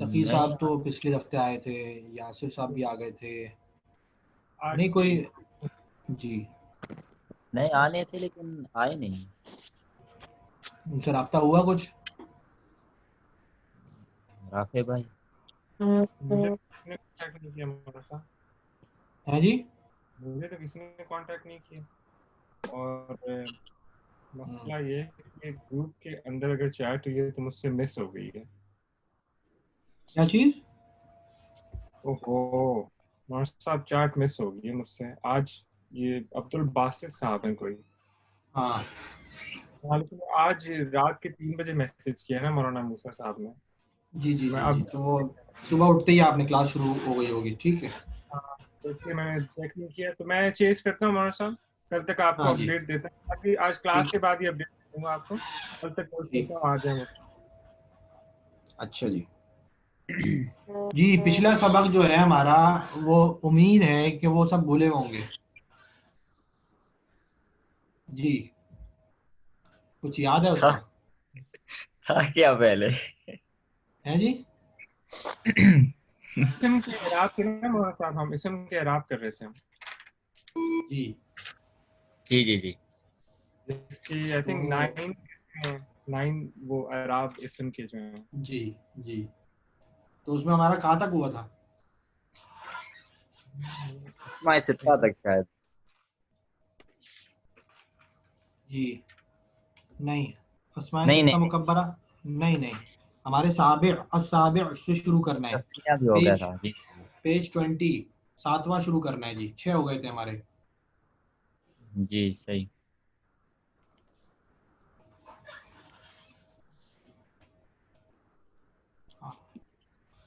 تقی نہیں صاحب تو پچھلے ہفتے آئے تھے, یاسر صاحب بھی آ گئے تھے. آج نہیں کوئی جی نہیں آنے تھے لیکن آئے نہیں. ان سے رابطہ ہوا کچھ؟ رافع بھائی مجھے کسی نے کانٹیکٹ نہیں کیا مولانا صاحب, ہے جی. مجھے تو کسی نے کانٹیکٹ نہیں کیا. اور مسئلہ یہ ہے کہ گروپ کے اندر اگر چیٹ ہوئی ہے تو مجھ سے مس ہو گئی ہے. کیا چیز؟ اوہو مولانا صاحب چیٹ مس ہو گئی ہے مجھ سے. آج یہ عبد الباسط صاحب ہیں کوئی, ہاں لیکن آج رات کے 3 بجے میسج کیا ہے نا مولانا موسیٰ صاحب نے. جی جی میں جی اب جی, تو وہ صبح اٹھتے ہی آپ نے کلاس شروع ہو گئی ہوگی. ٹھیک ہے, تو اس لیے میں نے چیک نہیں کیا, تو میں چیز کرتا ہوں مولانا صاحب, کل تک آپ کو ہاں جی اپڈیٹ دیتا ہوں. باقی آج کلاس کے بعد ہی اپڈیٹ دوں گا آپ کو, کل تک کوشش ٹھیک. کرتا ہوں آ جائیں وہ. اچھا جی. جی پچھلا سبق جو ہے ہمارا, وہ امید ہے کہ وہ سب بھولے ہوں گے. جی کچھ یاد ہے اس کا؟ تھا کیا پہلے ہے جی. اسم کے اعراب کے نا مولانا صاحب, ہم اسم کے اعراب کر رہے تھے. جی جی جی جی جس کی آئی تھنک 9 وہ اعراب اسم کے جو ہیں. جی جی, تو اس میں ہمارا کہاں تک ہوا تھا؟ میں ستہ تک شاید. جی نہیں, اسماء نہیں ستہ نہیں مکبرہ نہیں, ہمارے السابع سے شروع کرنا ہے. تسمیہ بھی ہو گیا تھا. جی پیج 20 7واں شروع کرنا ہے جی. 6 ہو گئے تھے ہمارے. جی صحیح.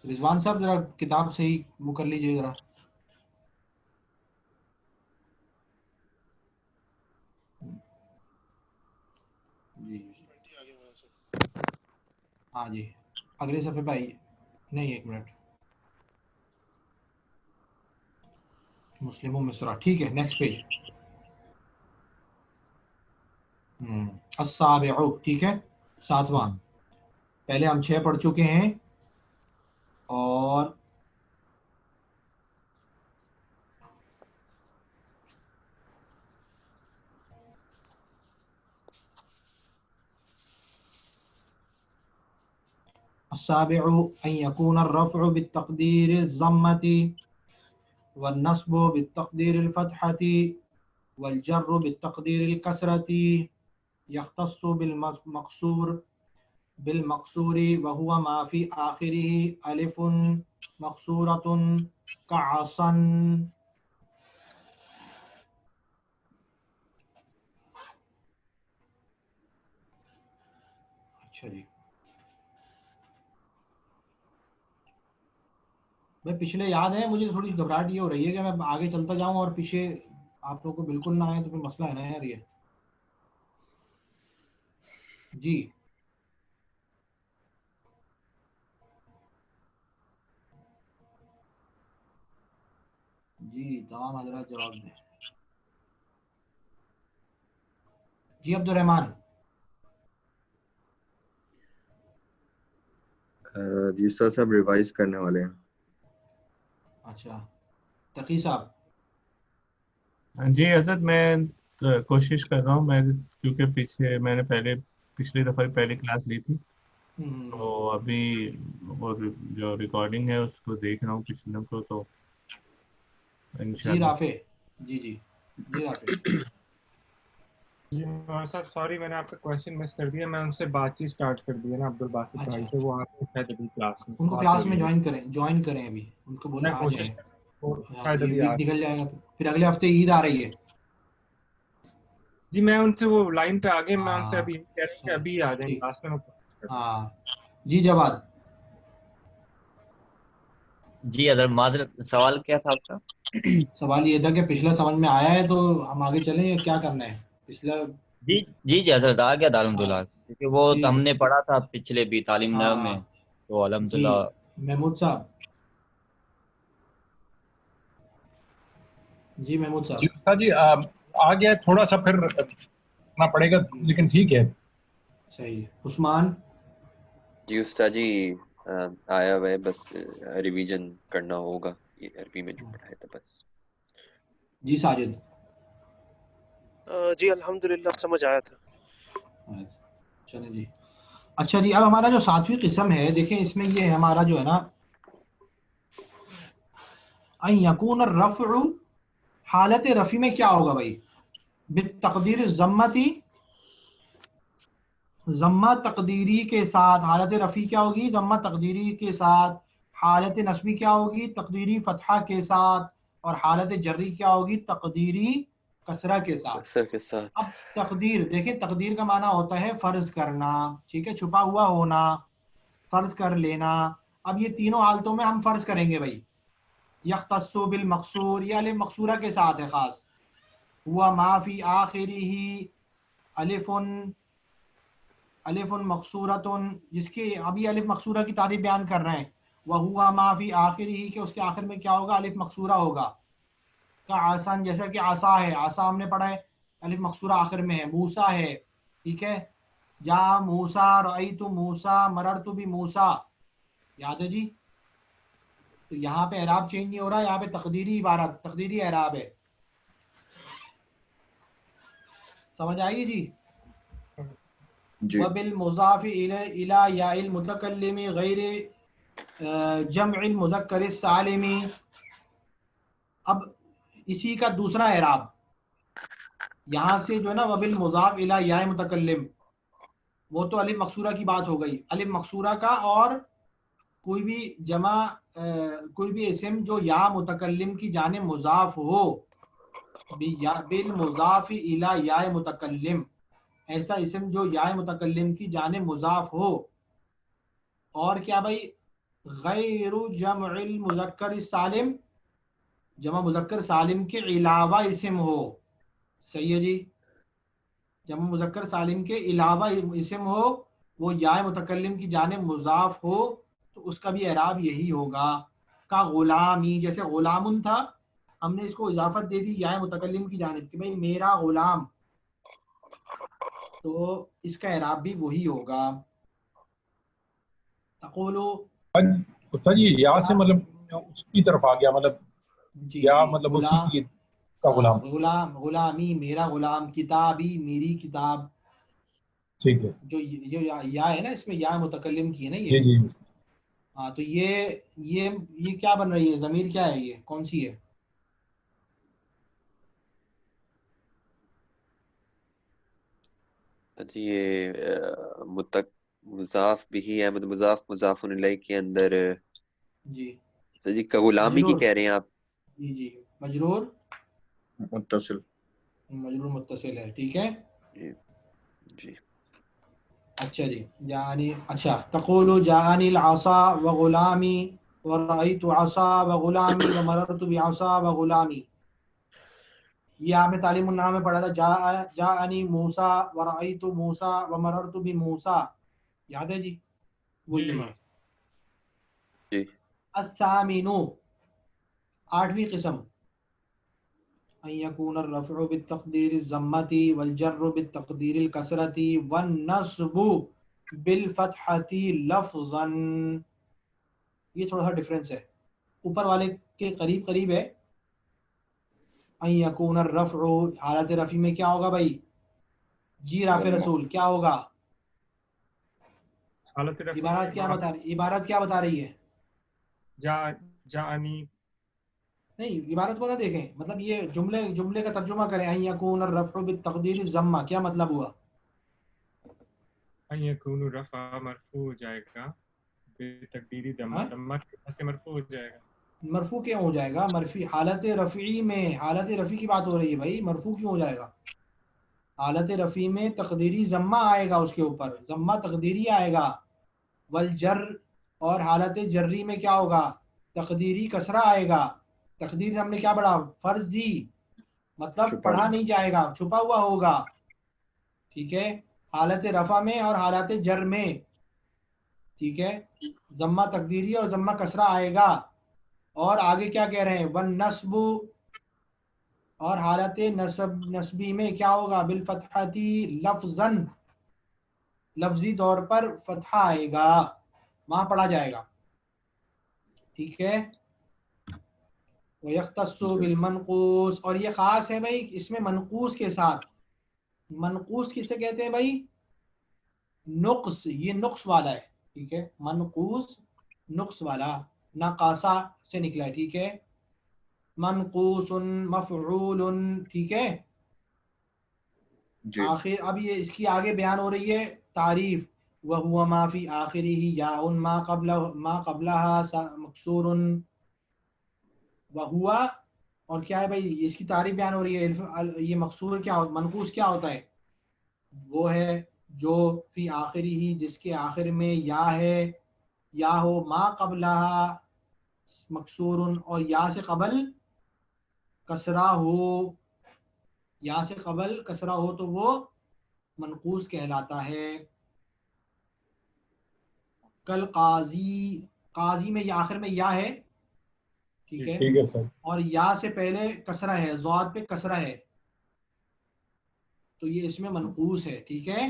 رضوان صاحب ذرا کتاب صحیح وہ کر لیجیے ذرا. جی ہاں جی, اگلے صفحے پہ آئیے. نہیں ایک منٹ, مسلم مصرع. ٹھیک ہے, نیکسٹ پیج. السابع, ٹھیک ہے, 7واں. پہلے ہم 6 پڑھ چکے ہیں, اور السابع ان يكون الرفع بالتقدير الضمة والنصب بالتقدير الفتحة والجر بالتقدير الكسرة يختص بالمقصور وهو ما في آخره ألف مقصورة كعصا. اچھا جی, میں پچھلے یاد ہے, مجھے تھوڑی گھبراہٹ یہ ہو رہی ہے کہ میں آگے چلتا جاؤں اور پیچھے آپ لوگوں کو بالکل نہ آئے, تو پھر مسئلہ ہے نا یار یہ. جی جی تمام حضرات جواب دیں. جی عبد الرحمان. جی استاد صاحب ریوائز کرنے والے ہیں. اچھا تقی صاحب. جی حضرت میں کوشش کر رہا ہوں, میں کیونکہ پیچھے میں نے پچھلی دفعہ پہلی کلاس لی تھی, تو ابھی وہ جو ریکارڈنگ ہے اس کو دیکھ رہا ہوں پچھلے کو, تو جی انشاءاللہ. رافع. جی جی جی رافع. جی مولانا صاحب سوری, میں نے آپ کا کویشچن مس کر دیا. میں ان سے بات چیت اسٹارٹ کر دی ہے نا عبد الباسط بھائی سے, وہ آتے ہیں شاید ابھی کلاس میں, ان کو بات ہو کلاس میں رہی ہے. جوائن کریں ابھی, ان کو بولیں میں آ کوشش جائیں. کرتا ہوں, ہاں شاید یہ ابھی آ ویک نکل جائے گا, پھر اگلے ہفتے عید آ رہی ہے. جی میں ان سے وہ لائن پہ آگے, میں ان سے ہاں ابھی کہہ رہا ہوں کہ ابھی آ جائیں ٹھیک. کلاس میں کوشش کرتا ہوں. ہاں جی جواد. جی حضرت معذرت, سوال کیا تھا آپ کا؟ سوال یہ تھا کہ پچھلا سمجھ میں آیا ہے تو ہم آگے چلیں یا کیا کرنا ہے پچھلا؟ جی جی جی حضرت آ گیا تھا الحمدللہ, کیونکہ وہ جی ہم نے پڑھا تھا پچھلے بھی تعلیم نو ہاں میں, تو جی الحمدللہ. محمود صاحب. جی محمود جی صاحب. استاد جی آ گیا, تھوڑا سا پھر کرنا پڑے گا لیکن ٹھیک ہے. صحیح. عثمان. جی استاد جی آیا ہوا ہے، بس ریویژن کرنا ہوگا یہ عربی میں جو پڑھا ہے تھا بس. جی ساجد. جی الحمدللہ سمجھ آیا تھا. چلیں جی. اچھا جی، اب ہمارا جو 7ویں قسم ہے، دیکھیں اس میں یہ ہے ہمارا جو ہے نا ان یکون الرفع، حالت رفع میں کیا ہوگا بھائی؟ بالتقدیر الضمتی، ضمہ تقدیری کے ساتھ. حالت رفع کیا ہوگی؟ ضمہ تقدیری کے ساتھ. حالت نصبی کیا ہوگی؟ تقدیری فتحہ کے ساتھ. اور حالت جری کیا ہوگی؟ تقدیری کسرہ کے ساتھ. کسر کے ساتھ. اب تقدیر دیکھیں، تقدیر کا معنی ہوتا ہے فرض کرنا، ٹھیک ہے، چھپا ہوا ہونا، فرض کر لینا. اب یہ تینوں حالتوں میں ہم فرض کریں گے بھائی. یختص بالمقصور، یہ الف مقصورہ کے ساتھ ہے خاص. ہوا ما فی آخرہ الف مقصورۃ، جس کے ابھی الف مقصورہ کی تعریف بیان کر رہے ہیں. وہوا ما فی آخرہ، کہ اس کے آخر میں کیا ہوگا؟ الف مقصورہ ہوگا. کا آسان، جیسا کہ عصا ہے، عصا ہم نے پڑھا ہے الف مقصورہ آخر میں ہے. موسیٰ ہے، ٹھیک ہے، جا موسیٰ، رأیت موسیٰ، مررت بموسیٰ، یاد ہے جی. تو یہاں پہ اعراب چینج نہیں ہو رہا، یہاں پہ تقدیری عبارت، تقدیری اعراب ہے. سمجھ آئیے جی. جی. وبالمضاف الى یا المتکلم غیر جمع المذکر السالم. اب اسی کا دوسرا اعراب یہاں سے جو ہے نا، وبالمضاف الی یا متکلم، وہ تو الف مقصورہ کی بات ہو گئی. الف مقصورہ کا اور کوئی بھی جمع، کوئی بھی اسم جو یا متکلم کی جانب مضاف ہو، بالمضاف الی یا متکلم، ایسا اسم جو یا متکلم کی جانب مضاف ہو، اور کیا بھائی؟ غیر جمع المذکر السالم، جمع مذکر سالم کے علاوہ اسم ہو. صحیح ہے جی. جمع مذکر سالم کے علاوہ اسم ہو، وہ یا متکلم کی جانب مضاف ہو، تو اس کا بھی اعراب یہی ہوگا. کا غلامی، جیسے غلام تھا، ہم نے اس کو اضافت دے دی یا متکلم کی جانب کہ بھائی میرا غلام، تو اس کا اعراب بھی وہی ہوگا. تقولو، استاد یہ یا سے مطلب اس کی طرف آ گیا، مطلب جی یا جی، مطلب اسی غلام، کی کا غلام. غلامی، میرا غلام، کتابی، میری کتاب. ٹھیک ہے. جو یا ہے نا، اس میں یا متکلم کی ہے نا جی یہ. جی. ہاں، تو یہ کیا بن رہی ہے؟ ضمیر کیا ہے؟ یہ کون سی ہے؟ یہ مضاف بھی ہے، مضاف مضاف الیہ کے اندر. جی سر جی کا غلامی کی مجرور، کہہ رہے ہیں آپ؟ جی جی، مجرور، متصل. مجرور متصل ہے، ٹھیک ہے. جی جی. اچھا جی. جانی، اچھا، تقول جانی العصا وغلامی ورأیت عصا وغلامی ومررت بعصا وغلامی. یہ آپ نے تعلیم النامہ میں پڑھا تھا، جاءنی موسیٰ ورأیت موسیٰ ومررت بموسیٰ، یاد ہے جی؟ وہ جی یہی ماں. ہے. جی. الثامن، 8ویں قسم، ان یکون الرفع بالتقدیر الضمۃ والجر بالتقدیر الکسرۃ والنصب بالفتحۃ لفظا. یہ تھوڑا سا ڈفرینس ہے، اوپر والے کے قریب قریب ہے. ان یکون الرفع، حالت رفع میں کیا ہوگا بھائی؟ جی رافع رسول، کیا ہوگا؟ حالت رفع عبارت کیا بتا رہی ہے؟ جاءنی. نہیں، عبارت کو نہ دیکھیں، مطلب یہ جملے کا ترجمہ کریں. ان یکون الرفع بالتقدیر الضمہ، کیا مطلب ہوا؟ ان یکون رفع مرفوع ہو جائے گا تقدیری ہاں؟ ضمہ کی وجہ سے مرفوع ہو جائے گا. مرفوع کیوں ہو جائے گا؟ مرفوع حالت رفعی میں، حالت رفع کی بات ہو رہی ہے بھائی، مرفوع کیوں ہو جائے گا؟ حالت رفع میں تقدیری ضمہ آئے گا، اس کے اوپر ضمہ تقدیری آئے گا. والجر، اور حالت جری میں کیا ہوگا؟ تقدیری کسرہ آئے گا. تقدیر ہم نے کیا پڑھا؟ فرضی، مطلب پڑھا نہیں جائے گا، چھپا ہوا ہوگا، ٹھیک ہے، حالت رفع میں اور حالت جر میں، ٹھیک ہے. ضمہ تقدیری اور ضمہ کسرہ آئے گا. اور آگے کیا کہہ رہے ہیں؟ والنصب، اور حالت نصبی میں کیا ہوگا؟ بالفتحتی لفظاً، لفظی طور پر فتحہ آئے گا. وہاں پڑھا جائے گا. ٹھیک ہے. وَيَخْتَصُّ بِالْمَنْقُوص, اور یہ خاص ہے بھائی اس میں منقوص کے ساتھ. منقوص کسے کہتے ہیں بھائی؟ نقص, یہ نقص والا ہے. ٹھیک ہے, منقوص نقص والا, نقاصہ سے نکلا ہے. ٹھیک ہے, منقوص مفعول. ٹھیک ہے. جی آخر اب یہ اس کی آگے بیان ہو رہی ہے تعریف. وَهُوَ مَا فِي آخِرِهِ یاء ما قبلها مکسور. وَهُوَ, اور کیا ہے بھائی اس کی تعریف بیان ہو رہی ہے. یہ مکسور کیا منقوص کیا ہوتا ہے؟ وہ ہے جو فی آخری ہی, جس کے آخر میں یا ہے, یا ہو ما قبلها مکسور, اور یا سے قبل کسرہ ہو. یا سے قبل کسرہ ہو تو وہ منقوص کہلاتا ہے. کل قاضی, قاضی میں یہ آخر میں یا ہے. ٹھیک ہے, ٹھیک ہے سر. اور یا سے پہلے کسرہ ہے, ضاد پہ کسرہ ہے, تو یہ اس میں منقوص ہے. ٹھیک ہے.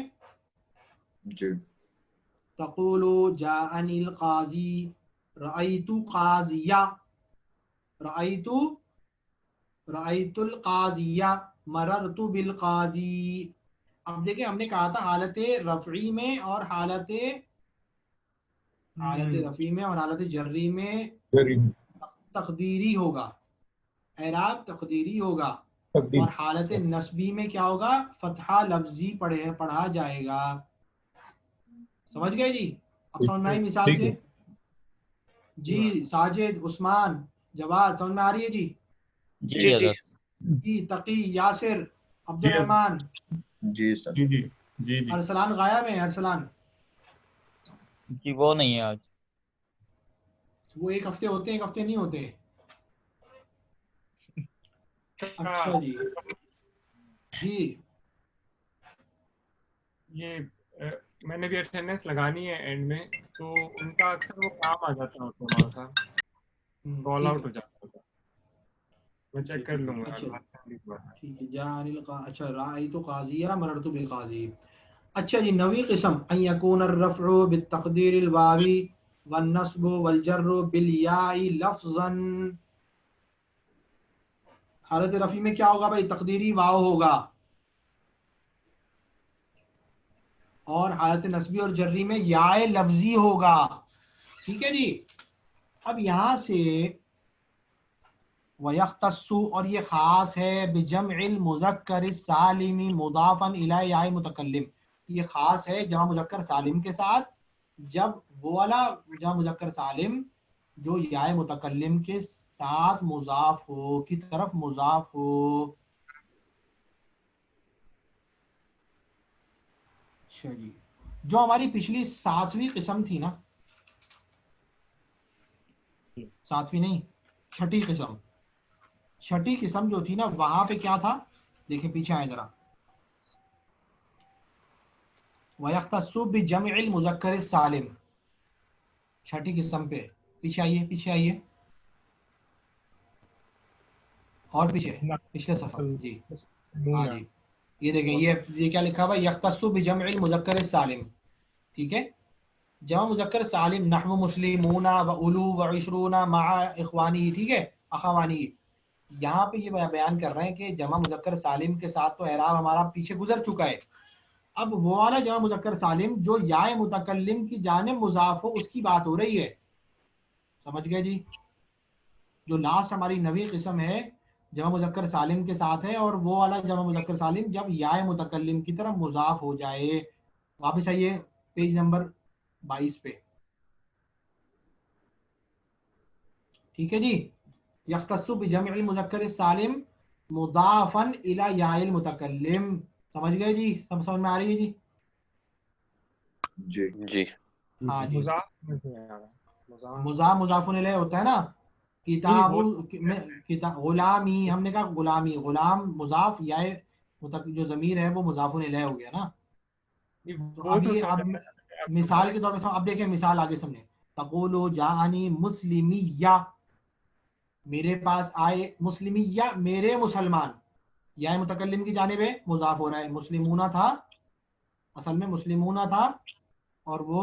جی تقول جاءنی القاضی, رأیت قاضیہ, رأیت القاضیہ, مررت بالقاضی. اب دیکھیں ہم نے کہا تھا حالت رفعی میں اور حالت رفعی میں اور حالت جری میں تقدیری ہوگا, اعراب تقدیری ہوگا. اور حالت نسبی میں کیا ہوگا؟ فتحہ لفظی پڑھا جائے گا. سمجھ گئے جی؟ اب سمجھ میں آئی مثال سے؟ جی ساجد, عثمان, جواد, سمجھ میں آ رہی ہے جی؟ جی حضرت. جی تقی, یاسر, عبد الرحمن, جی سر. جی جی جی جی. ارسلان غائب ہیں. ارسلان جی وہ نہیں ہے آج. وہ ایک ہفتے ہوتے ہیں, ایک ہفتے نہیں ہوتے. اچھا جی. جی یہ میں نے بھی اٹینڈنس لگانی ہے اینڈ میں, تو ان کا اکثر وہ کام آ جاتا ہوتا ہے ہمارا صاحب, کال آؤٹ ہو جاتا ہوتا. میں چیک کر لوں گا. ٹھیک ہے. اچھا رأیت قاضیہ مررت بالقاضی. اچھا جی, نوی قسم ان یکون الرفع بالتقدیر الواوی والنصب والجر بالیاء لفظا. حالت رفعی میں کیا ہوگا بھائی؟ تقدیری واو ہوگا, اور حالت نسبی اور جری میں یا لفظی ہوگا. ٹھیک ہے جی. اب یہاں سے وَيَخْتَصُّ, اور یہ خاص ہے بجمع المذکر السالم مضافا الی یا متکلم. یہ خاص ہے جمع مذکر سالم کے ساتھ, جب وہ والا جمع مذکر سالم جو یا متکلم کے ساتھ مضاف ہو, کی طرف مضاف ہو. اچھا جی, جو ہماری پچھلی 7ویں قسم تھی نا, 7ویں نہیں 6ٹھی قسم, 6ٹھی قسم جو تھی نا, وہاں پہ کیا تھا دیکھیں پیچھے آئے ذرا. وَيَخْتَصُّ بِجَمْعِ الْمُذَكَّرِ السَّالِمِ, 6ٹھی قسم پہ پیچھے آئیے, پیچھے آئیے, اور پیچھے پچھلے صفحہ. جی ہاں جی, یہ دیکھیں یہ کیا لکھا ہوا ہے؟ یختص بجمع المذکر السالم. ٹھیک ہے, جمع مذکر سالم نحو مسلمون و اولو و عشرون مع اخوانی. ٹھیک ہے, اخوانی. یہاں پہ یہ بیان کر رہے ہیں کہ جمع مذکر سالم کے ساتھ تو اعراب ہمارا پیچھے گزر چکا ہے. اب وہ والا جمع مذکر سالم جو یا متکلم کی جانب مضاف ہو, اس کی بات ہو رہی ہے. سمجھ گئے جی؟ جو لاسٹ ہماری 9ویں قسم ہے جمع مذکر سالم کے ساتھ ہے, اور وہ والا جمع مذکر سالم جب یا متکلم کی طرف مضاف ہو جائے. واپس آئیے پیج نمبر 22 پہ. ٹھیک ہے جی. یختص بجمع المذکر السالم مضافا الی یا المتکلم. سمجھ گئے جی؟ سمجھ میں آ رہی ہے جی؟ جی جی. ہاں جی. مضاف مضاف الیہ ہوتا ہے نا. کتاب غلامی, ہم نے کہا غلامی, غلام مضاف, یا جو ضمیر ہے وہ مضاف الیہ ہو گیا نا. تو اب یہ اب مثال کے طور پہ اب دیکھیں مثال آگے سمجھیں. تقول جاءنی مسلمیہ, میرے پاس آئے, مسلمیہ میرے مسلمان, یا متکلم کی جانب ہے مضاف ہو رہا ہے. مسلمونہ تھا, اصل میں مسلمونہ تھا, اور وہ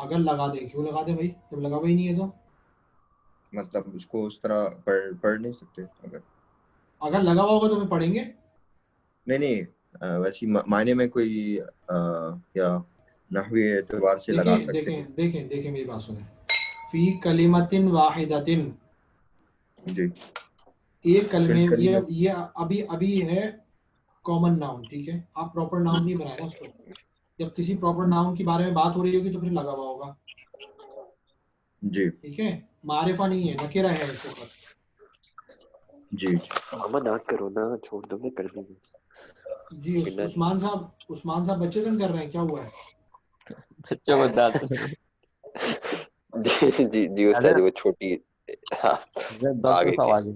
اگر لگا دیں, کیوں لگا دیں بھائی جب لگا ہوا ہی نہیں ہے تو؟ مطلب اس کو اس طرح پڑھ نہیں سکتے اگر لگا ہوا ہوگا تو ہم پڑھیں گے. نہیں ویسی معنی میں کوئی یا نحوی اعتبار سے لگا سکتے ہیں. دیکھیں میری بات سنیں. فی کلمۃ واحدۃ, جی ایک کلمے, یہ ابھی ہے کامن ناؤن, ٹھیک ہے, آپ پراپر ناؤن نہیں بنائے نا اس کو. جب کسی پراپر ناؤن کے بارے میں بات ہو رہی ہوگی تو پھر لگا ہوا ہوگا. جی ٹھیک ہے, معرفہ نہیں ہے, نکرہ ہے اس وقت. جی ماما نہ کرو نا, چھوڑ دو, میں کر دوں گی. جی عثمان صاحب بچے تنگ کر رہے ہیں, کیا ہوا ہے؟ بچوں کو ڈانٹ جی استاد, وہ چھوٹی, ہاں ڈاکٹر آگے صاحب کے آ گئے.